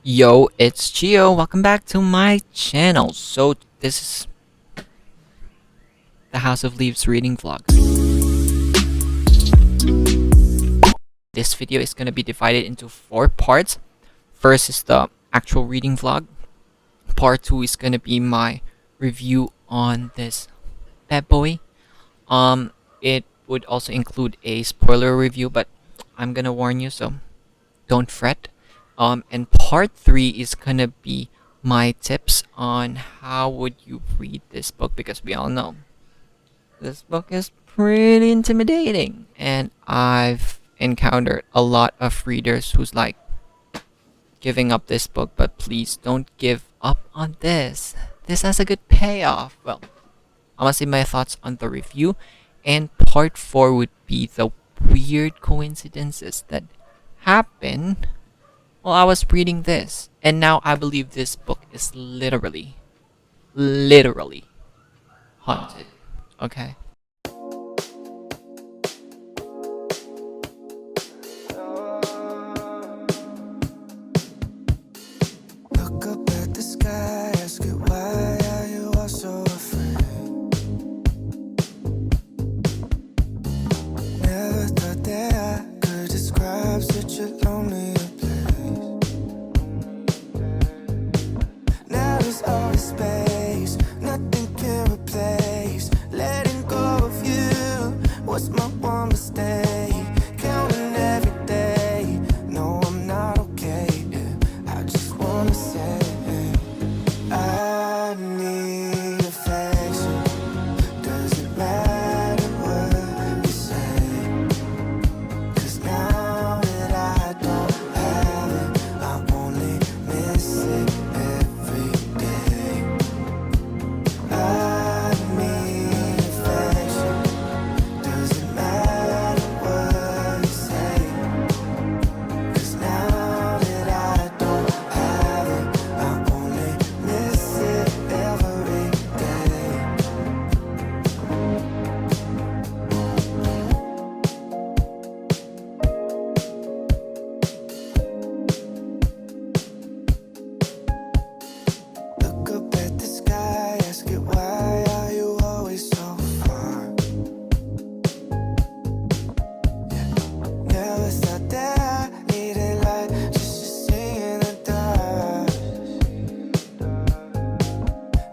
Yo, it's Gio. Welcome back to my channel. So this is the House of Leaves reading vlog. This video is gonna be divided into 4 parts. First is the actual reading vlog. Part 2 is gonna be my review on this bad boy. It would also include a spoiler review, but I'm gonna warn you, so don't fret. And part 3 is gonna be my tips on how would you read this book, because we all know this book is pretty intimidating, and I've encountered a lot of readers who's like giving up this book, but please don't give up on this. This has a good payoff. Well, I'm gonna say my thoughts on the review, and part 4 would be the weird coincidences that happen while I was reading this. And now I believe this book is literally haunted. Okay. Look up at the sky, ask it why are you all so afraid? Never thought that I could describe such a lonely place. Now there's all this space, nothing can replace. Letting go of you was my one mistake. Counting every day, no I'm not okay. I just wanna say I need affection. Doesn't matter what you say, 'cause now that I don't have it, I only miss it every day. I need affection. Doesn't matter what you say, 'cause now that I don't have it, I only miss it every day. Look up at the sky, ask it why are you always so far? Never thought that I needed light just to see in the dark.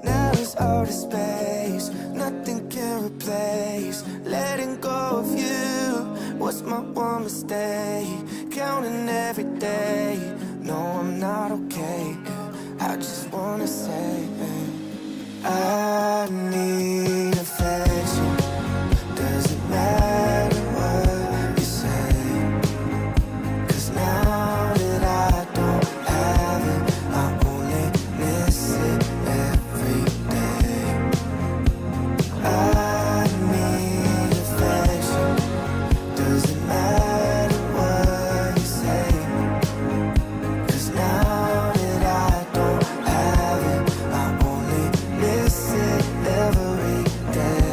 Now there's all this space, nothing can replace. Letting go of you was my one mistake. Counting every day, no I'm not okay. I just wanna say I need affection. Doesn't matter what you say, 'cause now that I don't have it, I only miss it every day. I need affection. Doesn't matter what you say, 'cause now that I don't have it, I only miss it every day.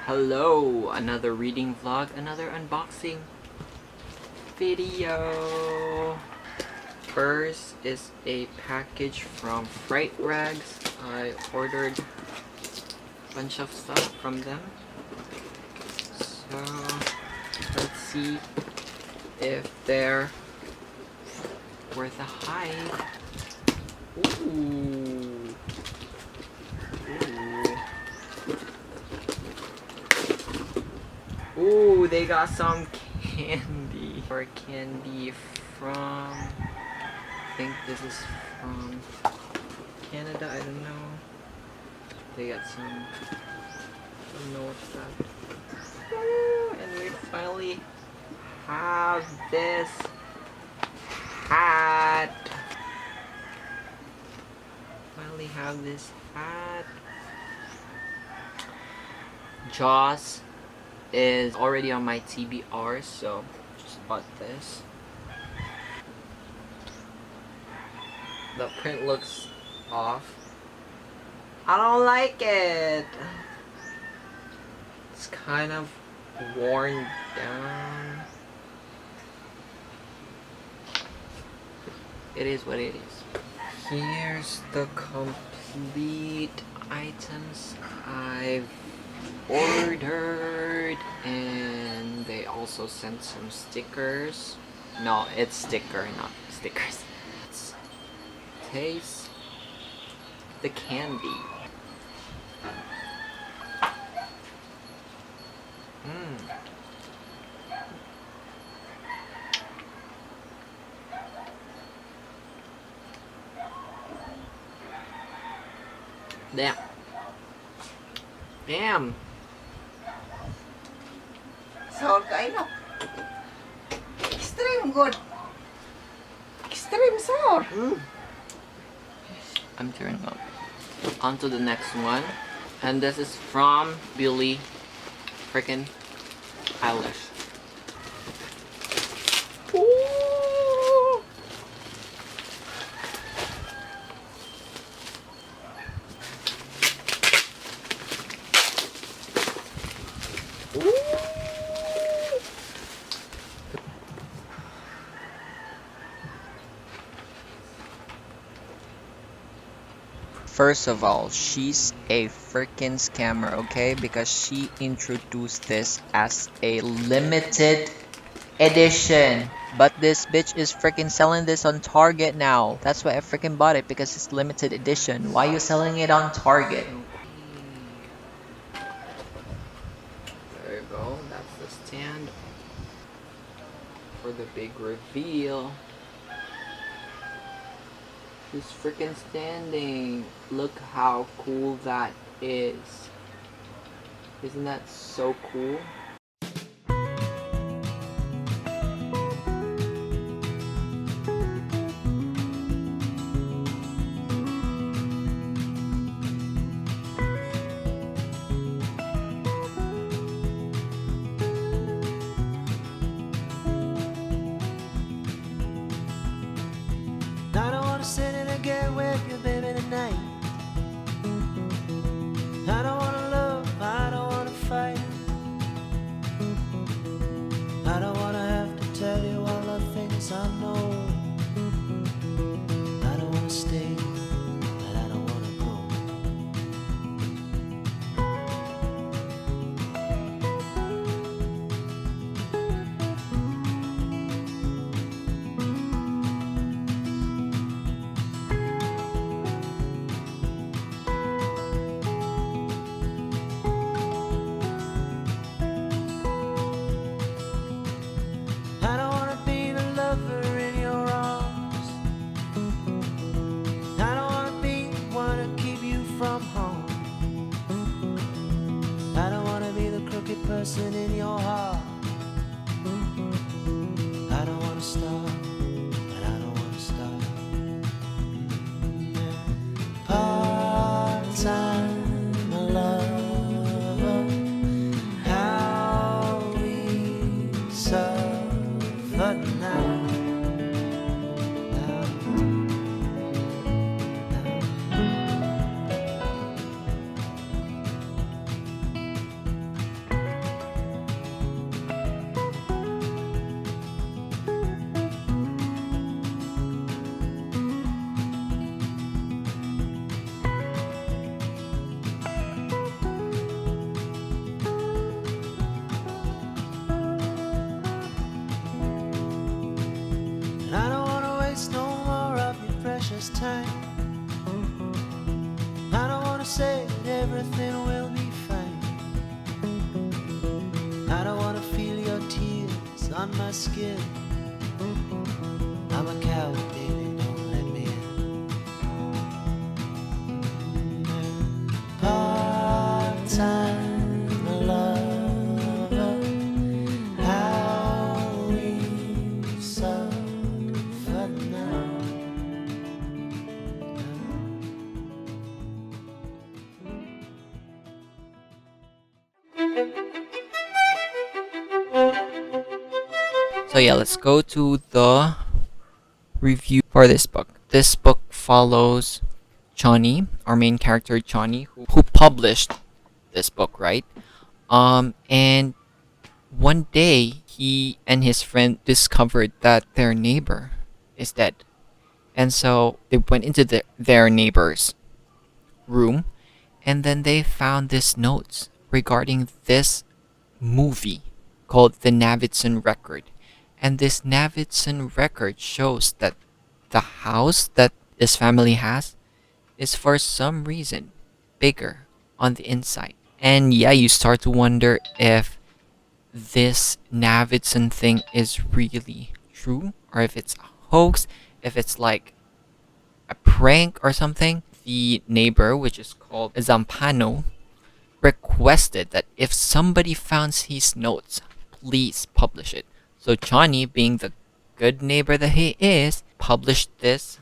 Hello, another reading vlog, another unboxing video. First is a package from Fright Rags. I ordered a bunch of stuff from them. So let's see if they're worth a hide. Ooh. Ooh, they got some candy. Or candy from, I think this is from Canada, I don't know. They got some, I don't know what's that. Ooh, and we finally have this hat. Finally have this hat. Jaws is already on my TBR, so just bought this. The print looks off. I don't like it. It's kind of worn down. It is what it is. Here's the complete items I've ordered, and they also sent some stickers. No, it's sticker, not stickers. Let's taste the candy. Damn. Damn. Sour kayo. Extreme good. Extreme sour. I'm tearing up. On to the next one. And this is from Billie freaking Eilish. Ooh. First of all, she's a freaking scammer, okay? Because she introduced this as a limited edition. But this bitch is freaking selling this on Target now. That's why I freaking bought it, because it's limited edition. Why are you selling it on Target? There you go. That's the stand for the big reveal. She's freaking standing. Look how cool that is. Isn't that so cool? I don't wanna sit in a get with you, baby, tonight. I don't wanna love, I don't wanna fight. I don't wanna have to tell you all the things I know. I don't wanna stay, but I don't wanna go. I don't wanna be the lover in your arms. I don't wanna be the one to keep you from home. I don't wanna be the crooked person in your heart. I don't wanna start, but I don't wanna start. Part-time lover, how we suffer now. And I don't wanna waste no more of your precious time. I don't wanna say that everything will be fine. I don't wanna feel your tears on my skin. I'm a coward, baby, don't let me in. Part-time lover, how we suffer now. So yeah, let's go to the review for this book. This book follows Johnny, our main character Johnny, who published this book, right? And one day he and his friend discovered that their neighbor is dead. And so they went into their neighbor's room, and then they found this notes regarding this movie called the Navidson Record. And this Navidson Record shows that the house that this family has is for some reason bigger on the inside. And yeah, you start to wonder if this Navidson thing is really true or if it's a hoax, if it's like a prank or something. The neighbor, which is called Zampano, requested that if somebody finds his notes, please publish it. So Johnny, being the good neighbor that he is, published this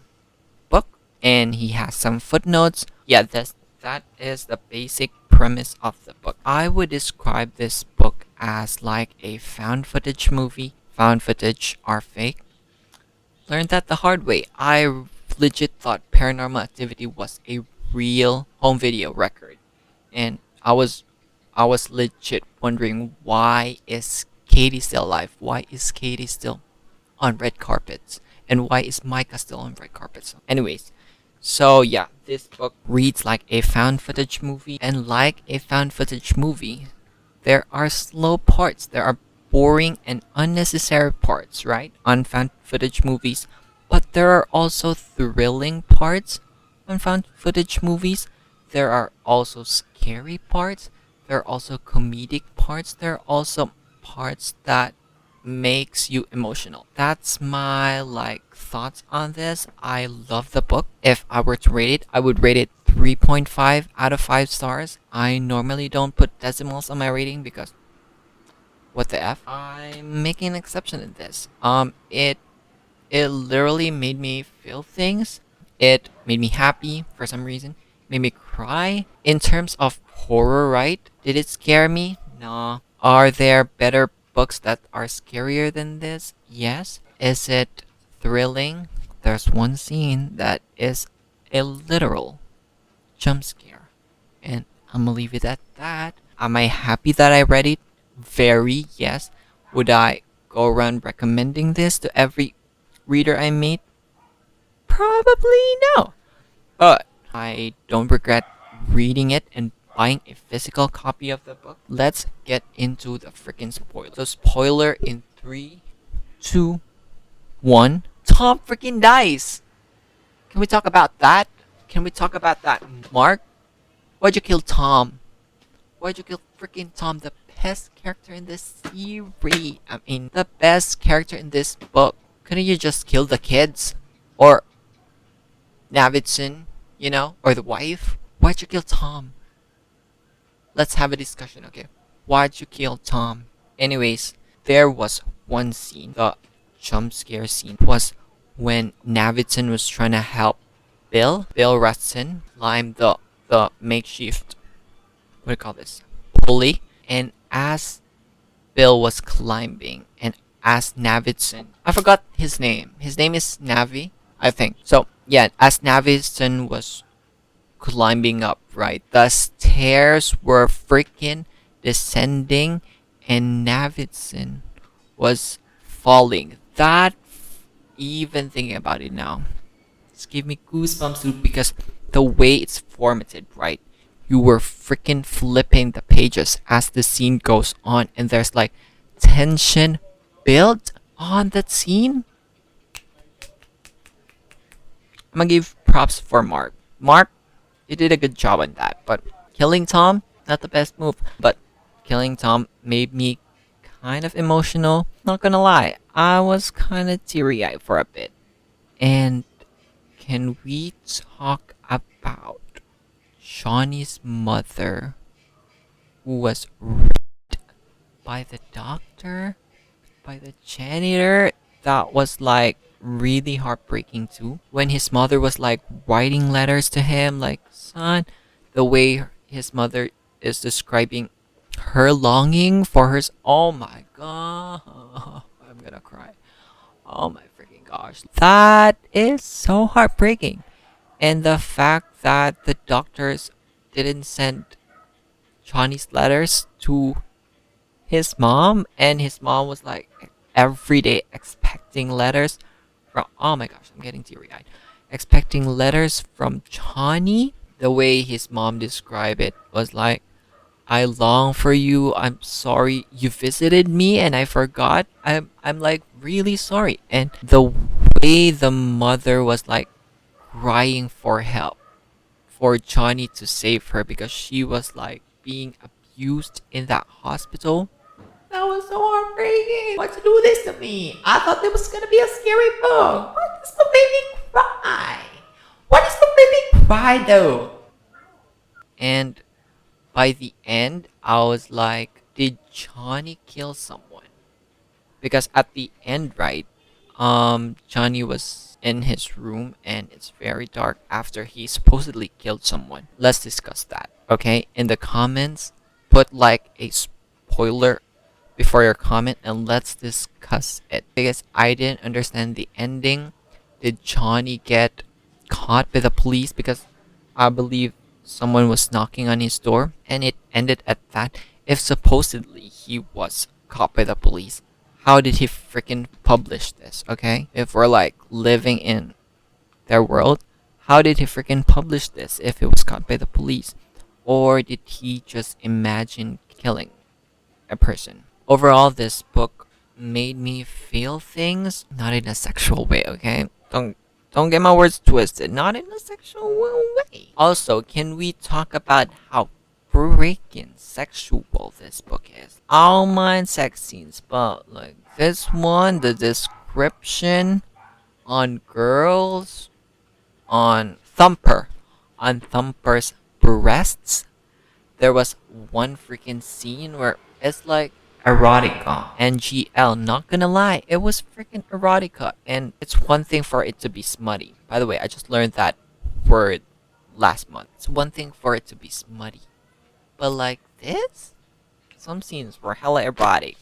book, and he has some footnotes. Yeah, that is the basic premise of the book. I would describe this book as like a found footage movie. Found footage are fake. Learned that the hard way. I legit thought Paranormal Activity was a real home video record, and I was legit wondering, why is Katie still alive? Why is Katie still on red carpets? And why is Micah still on red carpets? Anyways, so yeah, this book reads like a found footage movie, and like a found footage movie, there are slow parts, there are boring and unnecessary parts, right? On found footage movies. But there are also thrilling parts on found footage movies. There are also scary parts. There are also comedic parts. There are also parts that makes you emotional. That's my like thoughts on this. I love the book. If I were to rate it, I would rate it 3.5 out of 5 stars. I normally don't put decimals on my rating because what the F? I'm making an exception in this. It literally made me feel things. It made me happy for some reason. Made me cry. In terms of horror, right? Did it scare me? No. Are there better books that are scarier than this? Yes. Is it thrilling? There's one scene that is a literal jump scare. And I'm gonna leave it at that. Am I happy that I read it? Very, yes. Would I go around recommending this to every reader I meet? Probably no. But I don't regret reading it and buying a physical copy of the book. Let's get into the freaking spoiler. So spoiler in 3, 2, 1. Tom freaking dies. Can we talk about that? Can we talk about that, Mark? Why'd you kill Tom? Why'd you kill freaking Tom, the best character in this series? I mean, the best character in this book. Couldn't you just kill the kids? Or Navidson, you know? Or the wife? Why'd you kill Tom? Let's have a discussion, okay? Why'd you kill Tom? Anyways, there was one scene, the jump scare scene, was when Navidson was trying to help Bill Rustin, climb the makeshift, what do you call this? Pulley. And as Bill was climbing, and as Navidson, I forgot his name. His name is Navi, I think. So yeah, as Navidson was climbing up, right, the stairs were freaking descending, and Navidson was falling. That, even thinking about it now, it's giving me goosebumps too, because the way it's formatted, right? You were freaking flipping the pages as the scene goes on, and there's like tension built on that scene. I'm gonna give props for Mark. Mark, you did a good job on that, but killing Tom, not the best move. But killing Tom made me kind of emotional. Not gonna lie, I was kind of teary-eyed for a bit. And can we talk about Johnny's mother, who was raped by the doctor, by the janitor? That was like really heartbreaking too. When his mother was like writing letters to him, like, son, the way his mother is describing her longing for hers. Oh my god. I'm gonna cry. Oh my freaking gosh. That is so heartbreaking. And the fact that the doctors didn't send Johnny's letters to his mom, and his mom was like every day expecting letters from, oh my gosh, I'm getting teary eyed. Expecting letters from Johnny. The way his mom described it was like, I long for you. I'm sorry you visited me and I forgot. I'm like really sorry. And the way the mother was like crying for help for Johnny to save her because she was like being abused in that hospital. That was so heartbreaking. Why'd you do this to me? I thought it was gonna be a scary book. Why does the baby cry? Why does the baby cry though? And by the end, I was like, did Johnny kill someone? Because at the end, right, Johnny was in his room and it's very dark after he supposedly killed someone. Let's discuss that, okay? In the comments, put like a spoiler before your comment and let's discuss it. Because I didn't understand the ending. Did Johnny get caught by the police? Because I believe someone was knocking on his door and it ended at that. If supposedly he was caught by the police, how did he freaking publish this, okay? If we're like living in their world, how did he freaking publish this if it was caught by the police? Or did he just imagine killing a person? Overall, this book made me feel things, not in a sexual way, okay? Don't get my words twisted. Not in a sexual way. Also, can we talk about how freaking sexual this book is? I don't mind sex scenes, but like this one, the description on girls, on Thumper's breasts, there was one freaking scene where it's like erotica. NGL, not gonna lie, it was freaking erotica. And it's one thing for it to be smutty. By the way, I just learned that word last month. It's one thing for it to be smutty. But like this? Some scenes were hella erotic.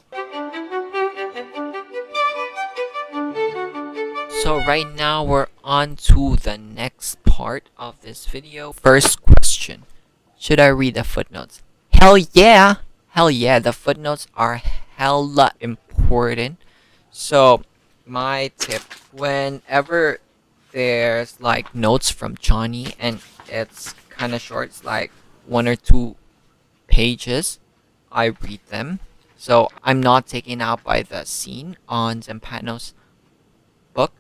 So right now we're on to the next part of this video. First question. Should I read the footnotes? Hell yeah! Hell yeah, the footnotes are hella important. So, my tip, whenever there's like notes from Johnny and it's kind of short, it's like 1 or 2 pages, I read them. So, I'm not taken out by the scene on Zampano's book.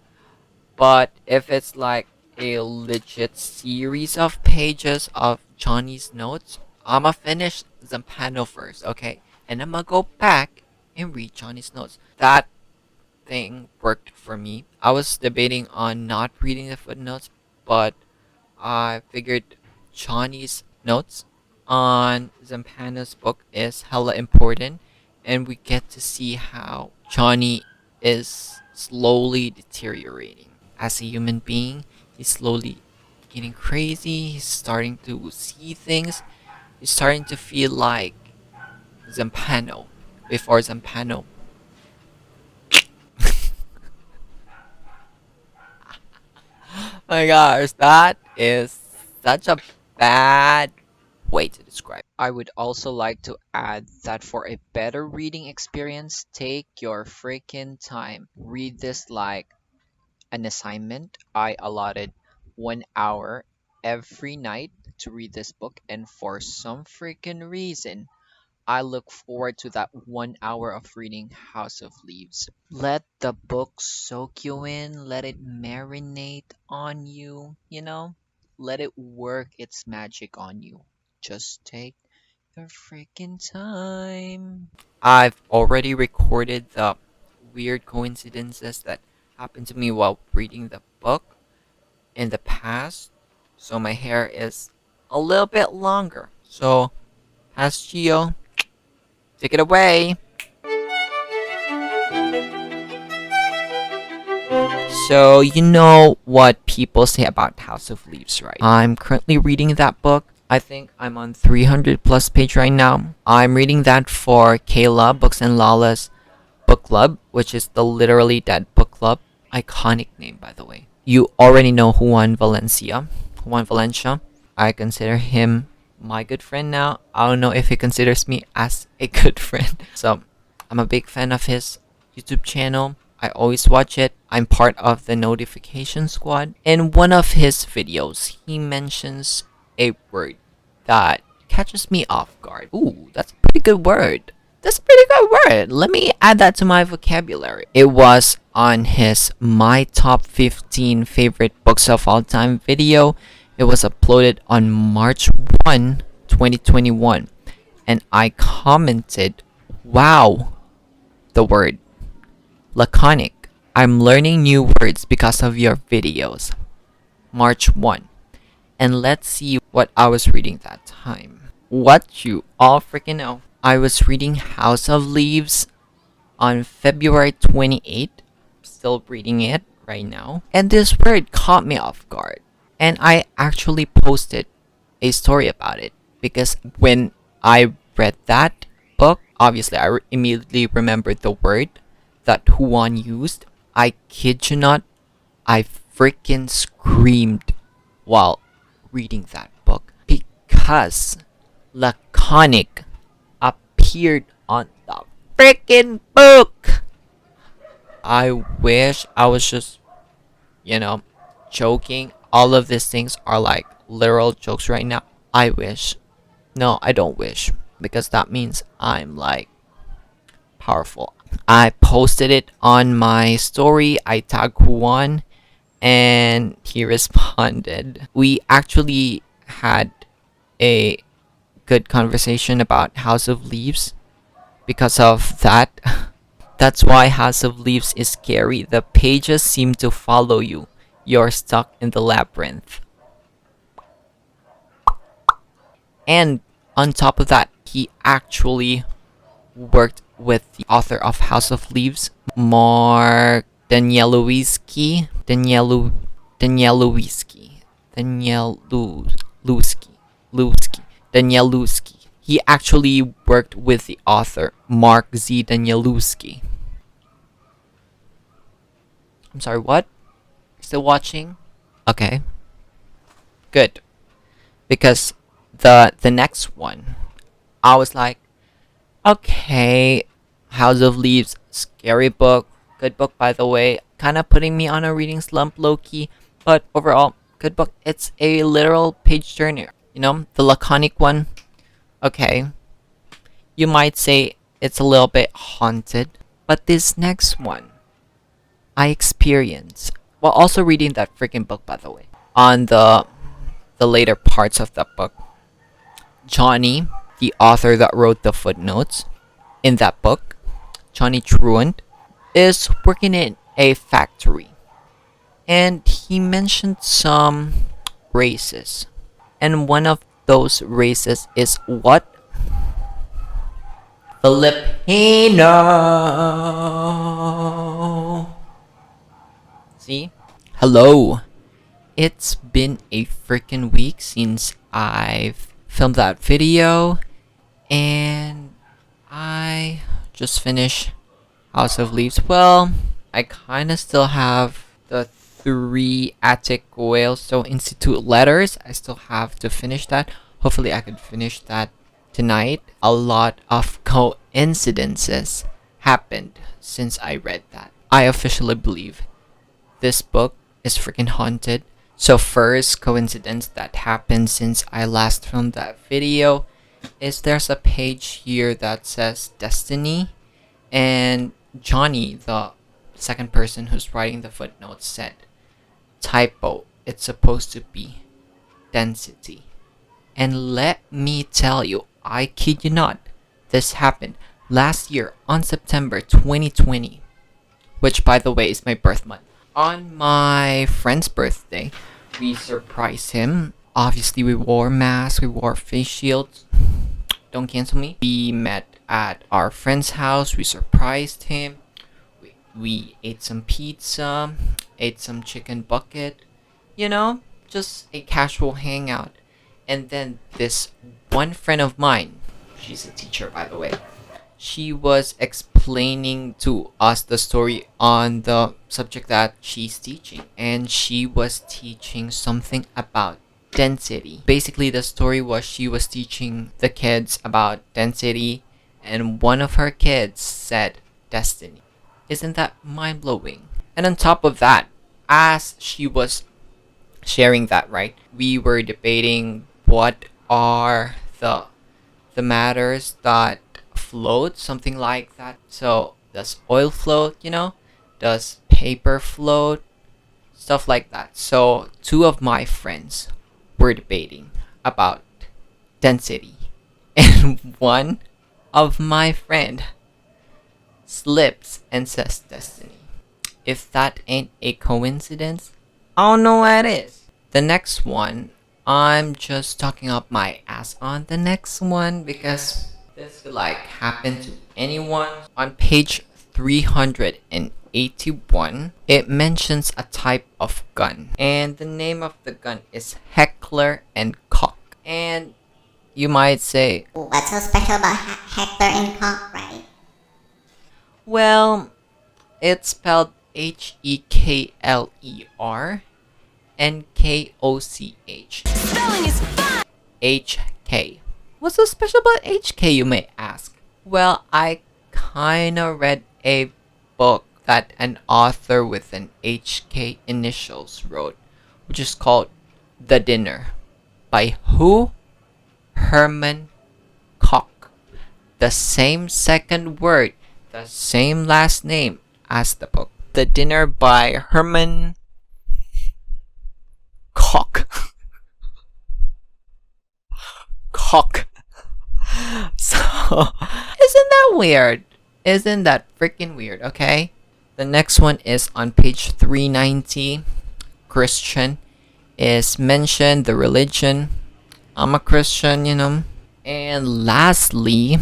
But if it's like a legit series of pages of Johnny's notes, I'ma finish Zampano first, okay? And I'ma go back and read Johnny's notes. That thing worked for me. I was debating on not reading the footnotes, but I figured Johnny's notes on Zampano's book is hella important, and we get to see how Johnny is slowly deteriorating. As a human being, he's slowly getting crazy, he's starting to see things, he's starting to feel like Zampano before Zampano. My gosh, that is such a bad way to describe. I would also like to add that for a better reading experience, take your freaking time. Read this like an assignment. I allotted 1 hour every night to read this book, and for some freaking reason, I look forward to that 1 hour of reading House of Leaves. Let the book soak you in, let it marinate on you, you know? Let it work its magic on you. Just take your freaking time. I've already recorded the weird coincidences that happened to me while reading the book in the past, so my hair is a little bit longer. So, Gio, take it away. So, you know what people say about House of Leaves, right? I'm currently reading that book. I think I'm on 300 plus page right now. I'm reading that for Kayla, Books and Lala's book club, which is the Literally Dead Book Club. Iconic name, by the way. You already know Juan Valencia. I consider him my good friend now. I don't know if he considers me as a good friend. So I'm a big fan of his YouTube channel. I always watch it. I'm part of the notification squad. In one of his videos, he mentions a word that catches me off guard. Ooh, that's a pretty good word. That's a pretty good word. Let me add that to my vocabulary. It was on his My Top 15 Favorite Books of All Time video. It was uploaded on March 1, 2021. And I commented, wow, the word laconic. I'm learning new words because of your videos. March 1. And let's see what I was reading that time. What you all freaking know. I was reading House of Leaves on February 28th. Still reading it right now. And this word caught me off guard. And I actually posted a story about it. Because when I read that book, obviously I immediately remembered the word that Juan used. I kid you not, I freaking screamed while reading that book. Because laconic appeared on the freaking book. I wish I was just, joking. All of these things are like literal jokes right now. I wish. No, I don't wish. Because that means I'm like powerful. I posted it on my story. I tagged Juan and he responded. We actually had a good conversation about House of Leaves because of that. That's why House of Leaves is scary. The pages seem to follow you. You're stuck in the labyrinth. And on top of that, he actually worked with the author of House of Leaves, Mark Danielewski. He actually worked with the author, Mark Z. Danielewski. I'm sorry, what? Still watching? Okay. Good. Because the next one, I was like, okay, House of Leaves, scary book, good book by the way, kind of putting me on a reading slump low-key, but overall, good book. It's a literal page turner, the laconic one. Okay, you might say it's a little bit haunted, but this next one, I experienced, while also reading that freaking book by the way, on the later parts of that book, Johnny, the author that wrote the footnotes in that book, Johnny Truant, is working in a factory. And he mentioned some races. And one of those races is what? Filipino. See? Hello. It's been a freaking week since I've filmed that video. And I just finished House of Leaves. Well, I kind of still have the 3 Attic Whalestone Institute letters. I still have to finish that. Hopefully I could finish that tonight. A lot of coincidences happened since I read that. I officially believe this book is freaking haunted. So first coincidence that happened since I last filmed that video is there's a page here that says Destiny, and Johnny, the second person who's writing the footnotes, said, typo, it's supposed to be density. And let me tell you, I kid you not, this happened last year on September 2020, which by the way is my birth month. On my friend's birthday, we surprised him. Obviously, we wore masks, we wore face shields. Don't cancel me. We met at our friend's house. We surprised him. We ate some pizza, ate some chicken bucket. Just a casual hangout. And then this one friend of mine, she's a teacher by the way, she was explaining explaining to us the story on the subject that she's teaching, and she was teaching something about density. Basically, the story was she was teaching the kids about density, and one of her kids said destiny. Isn't that mind-blowing? And on top of that, as she was sharing that, right, we were debating what are the matters that float, something like that. So does oil float, does paper float, stuff like that. So two of my friends were debating about density, and one of my friend slips and says destiny. If that ain't a coincidence, I don't know what is. The next one, I'm just talking up my ass on the next one because this could like happen to anyone. On page 381, it mentions a type of gun, and the name of the gun is Heckler and Koch. And you might say, what's so special about Hector and Koch, right? well, it's spelled Hekler and Koch. Spelling is fun! HK. What's so special about HK, you may ask? Well, I kinda read a book that an author with an HK initials wrote, which is called The Dinner. By who? Herman Koch. The same second word, the same last name as the book. The Dinner by Herman Koch. Koch. So, isn't that weird? Isn't that freaking weird, okay? The next one is on page 390. Christian is mentioned, the religion. I'm a Christian, And lastly,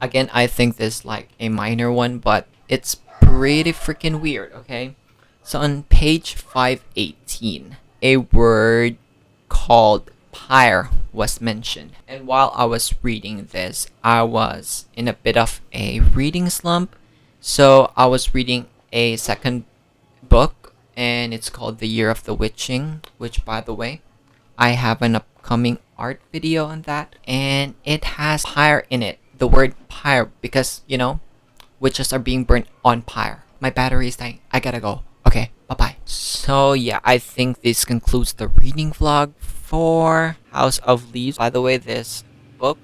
again, I think this is like a minor one, but it's pretty freaking weird, okay? So on page 518, a word called pyre was mentioned. And while I was reading this, I was in a bit of a reading slump. So I was reading a second book, and it's called The Year of the Witching, which, by the way, I have an upcoming art video on that, and it has pyre in it. The word pyre, because, witches are being burnt on pyre. My battery is dying. I gotta go. Okay, bye-bye. So yeah, I think this concludes the reading vlog for House of Leaves. By the way, this book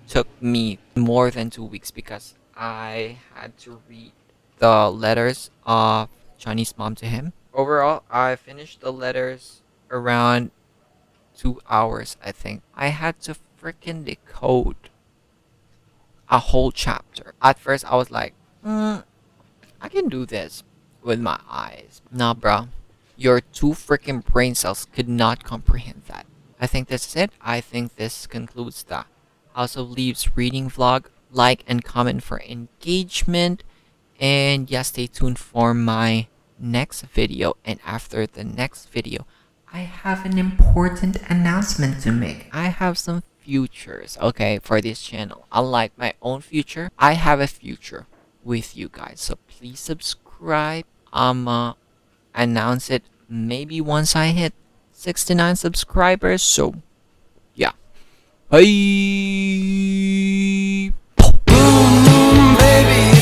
took me more than 2 weeks because I had to read the letters of Johnny's mom to him. Overall, I finished the letters around 2 hours, I think. I had to freaking decode a whole chapter. At first, I was like, I can do this with my eyes. Nah, bro. Your 2 freaking brain cells could not comprehend that. I think this is it. I think this concludes the House of Leaves reading vlog. Like and comment for engagement. And yeah, stay tuned for my next video. And after the next video, I have an important announcement to make. I have some futures, okay, for this channel. Unlike my own future, I have a future with you guys. So please subscribe. Announce it maybe once I hit 69 subscribers. So yeah. Bye. Boom, baby.